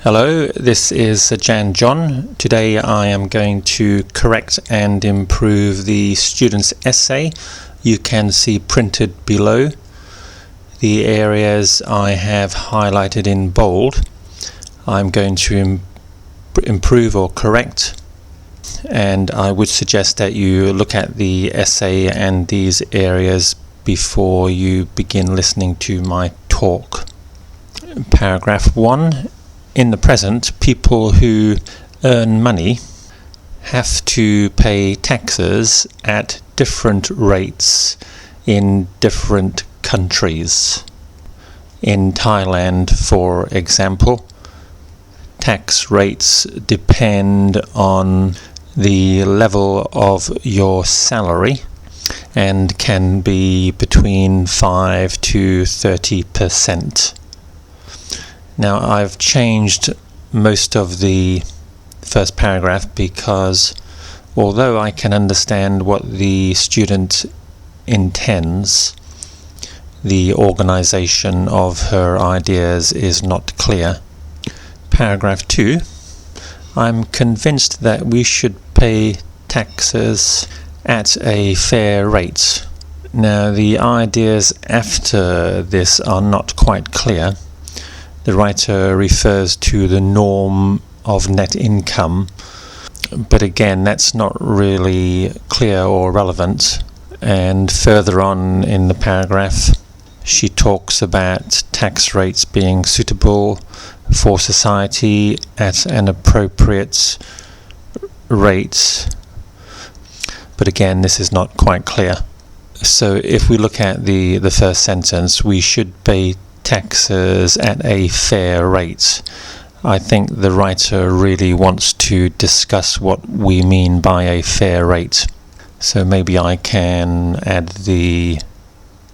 Hello, this is Jan John. Today I am going to correct and improve the student's essay. You can see printed below the areas I have highlighted in bold. I'm going to improve or correct, and I would suggest that you look at the essay and these areas before you begin listening to my talk. Paragraph 1. In the present, people who earn money have to pay taxes at different rates in different countries. In Thailand, for example, tax rates depend on the level of your salary and can be between 5 to 30%. Now, I've changed most of the first paragraph because although I can understand what the student intends, the organization of her ideas is not clear. Paragraph 2. I'm convinced that we should pay taxes at a fair rate. Now, the ideas after this are not quite clear. The writer refers to the norm of net income, but again, that's not really clear or relevant. And further on in the paragraph, she talks about tax rates being suitable for society at an appropriate rate. But again, this is not quite clear. So if we look at the first sentence, we should pay taxes at a fair rate. I think the writer really wants to discuss what we mean by a fair rate. So maybe I can add the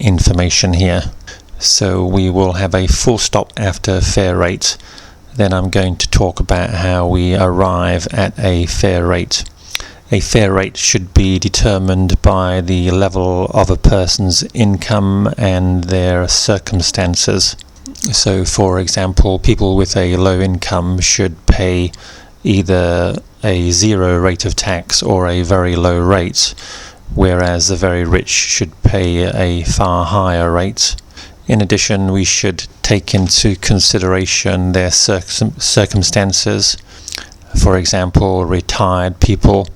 information here. So we will have a full stop after fair rate. Then I'm going to talk about how we arrive at a fair rate. A fair rate should be determined by the level of a person's income and their circumstances. So, for example, people with a low income should pay either a zero rate of tax or a very low rate, whereas the very rich should pay a far higher rate. In addition, we should take into consideration their circumstances. For example, retired people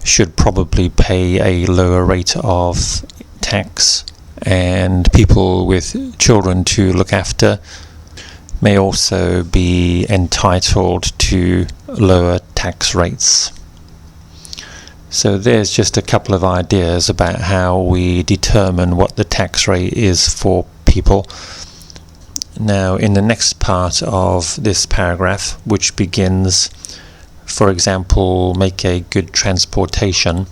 should probably pay a lower rate of tax, and people with children to look after may also be entitled to lower tax rates. So there's just a couple of ideas about how we determine what the tax rate is for people. Now, in the next part of this paragraph, which begins, for example, make a good transportation,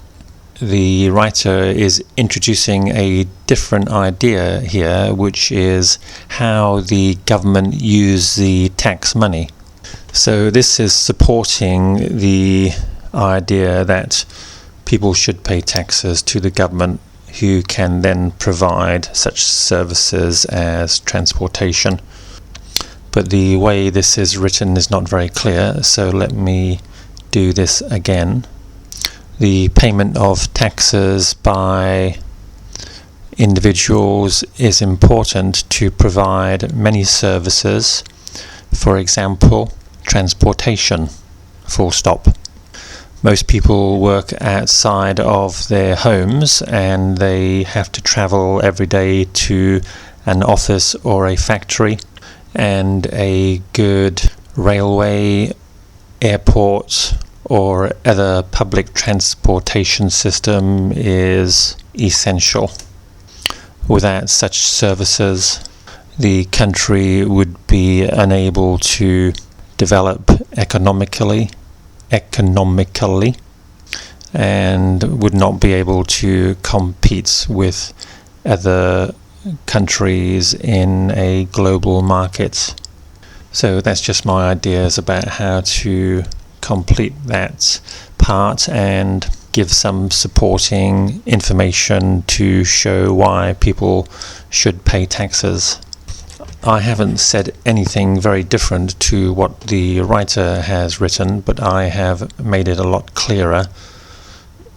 the writer is introducing a different idea here, which is how the government use the tax money. So this is supporting the idea that people should pay taxes to the government, who can then provide such services as transportation. But the way this is written is not very clear, so let me do this again. The payment of taxes by individuals is important to provide many services, for example, transportation, full stop. Most people work outside of their homes and they have to travel every day to an office or a factory, and a good railway, airport or other public transportation system is essential. Without such services, the country would be unable to develop economically and would not be able to compete with other countries in a global market. So that's just my ideas about how to complete that part and give some supporting information to show why people should pay taxes. I haven't said anything very different to what the writer has written, but I have made it a lot clearer.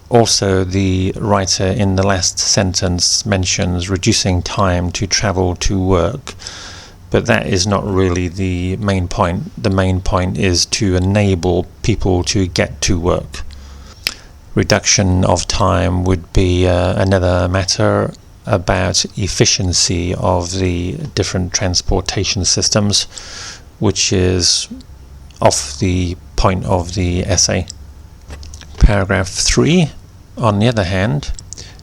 Also, the writer in the last sentence mentions reducing time to travel to work, but that is not really the main point. The main point is to enable people to get to work. Reduction of time would be another matter about efficiency of the different transportation systems, which is off the point of the essay. Paragraph 3, on the other hand,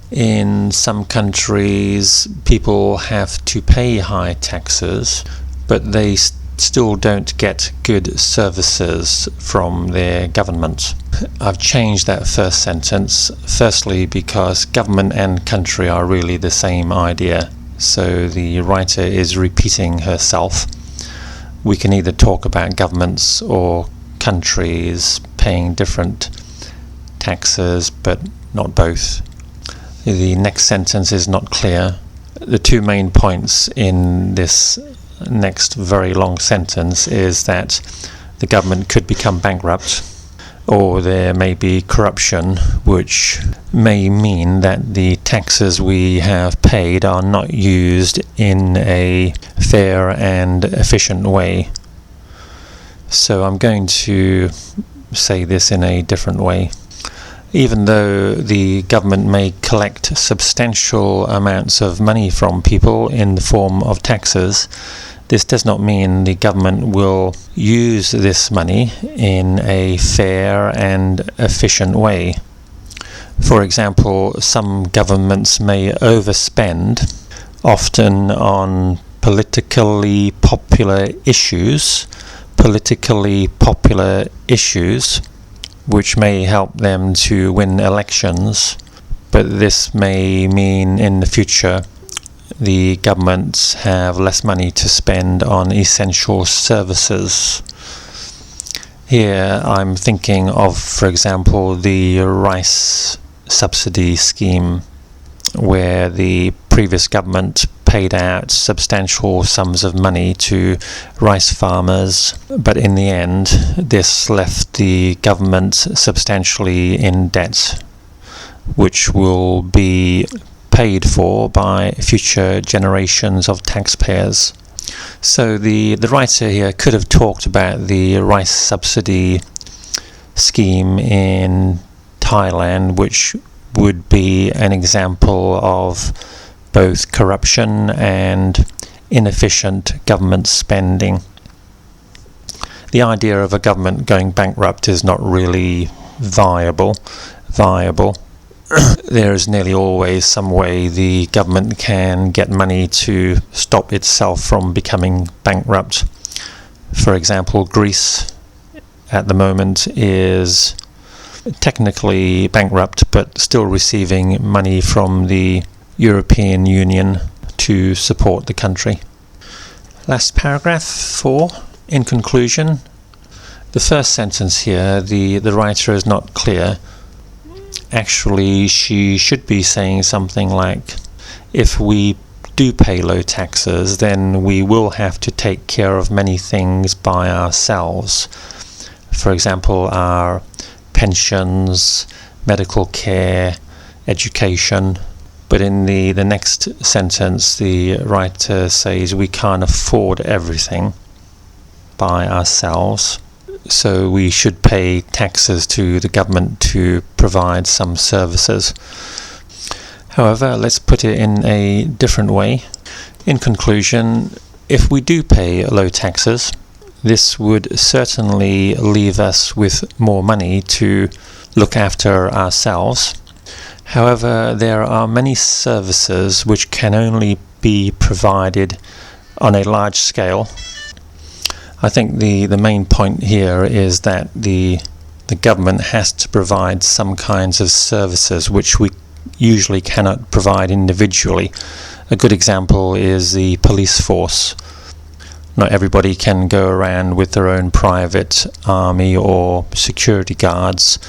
in some countries people have to pay high taxes, but they still don't get good services from their government. I've changed that first sentence, firstly because government and country are really the same idea, so the writer is repeating herself. We can either talk about governments or countries paying different taxes, but not both. The next sentence is not clear. The two main points in this next very long sentence is that the government could become bankrupt, or there may be corruption, which may mean that the taxes we have paid are not used in a fair and efficient way. So I'm going to say this in a different way. Even though the government may collect substantial amounts of money from people in the form of taxes, this does not mean the government will use this money in a fair and efficient way. For example, some governments may overspend, often on politically popular issues, which may help them to win elections, but this may mean in the future the governments have less money to spend on essential services. Here I'm thinking of, for example, the rice subsidy scheme, where the previous government paid out substantial sums of money to rice farmers, but in the end this left the government substantially in debt, which will be paid for by future generations of taxpayers. So the writer here could have talked about the rice subsidy scheme in Thailand, which would be an example of both corruption and inefficient government spending. The idea of a government going bankrupt is not really viable. There is nearly always some way the government can get money to stop itself from becoming bankrupt. For example, Greece at the moment is technically bankrupt, but still receiving money from the European Union to support the country. Last paragraph 4. In conclusion, the first sentence here, the writer is not clear. Actually, she should be saying something like, if we do pay low taxes, then we will have to take care of many things by ourselves. For example, our pensions, medical care, education. But in the next sentence, the writer says we can't afford everything by ourselves, so we should pay taxes to the government to provide some services. However, let's put it in a different way. In conclusion, if we do pay low taxes, this would certainly leave us with more money to look after ourselves. However, there are many services which can only be provided on a large scale. I think the main point here is that the government has to provide some kinds of services which we usually cannot provide individually. A good example is the police force. Not everybody can go around with their own private army or security guards,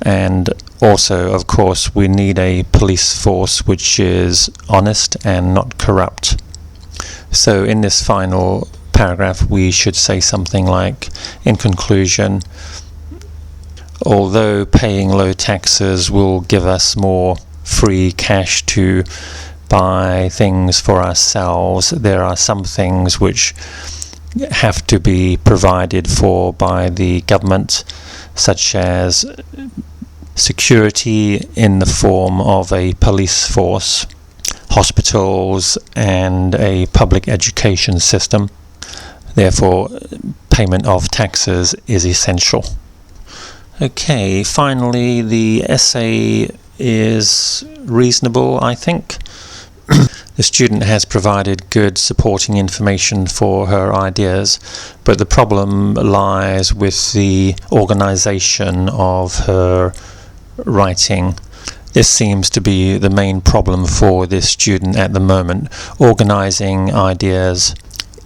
and also, of course, we need a police force which is honest and not corrupt. So in this final paragraph we should say something like, in conclusion, although paying low taxes will give us more free cash to buy things for ourselves, there are some things which have to be provided for by the government, such as security in the form of a police force, hospitals, and a public education system. Therefore, payment of taxes is essential. Okay, finally, the essay is reasonable, I think. The student has provided good supporting information for her ideas, but the problem lies with the organization of her writing. This seems to be the main problem for this student at the moment, organizing ideas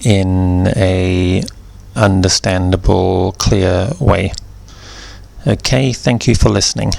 in a understandable, clear way. Okay, thank you for listening.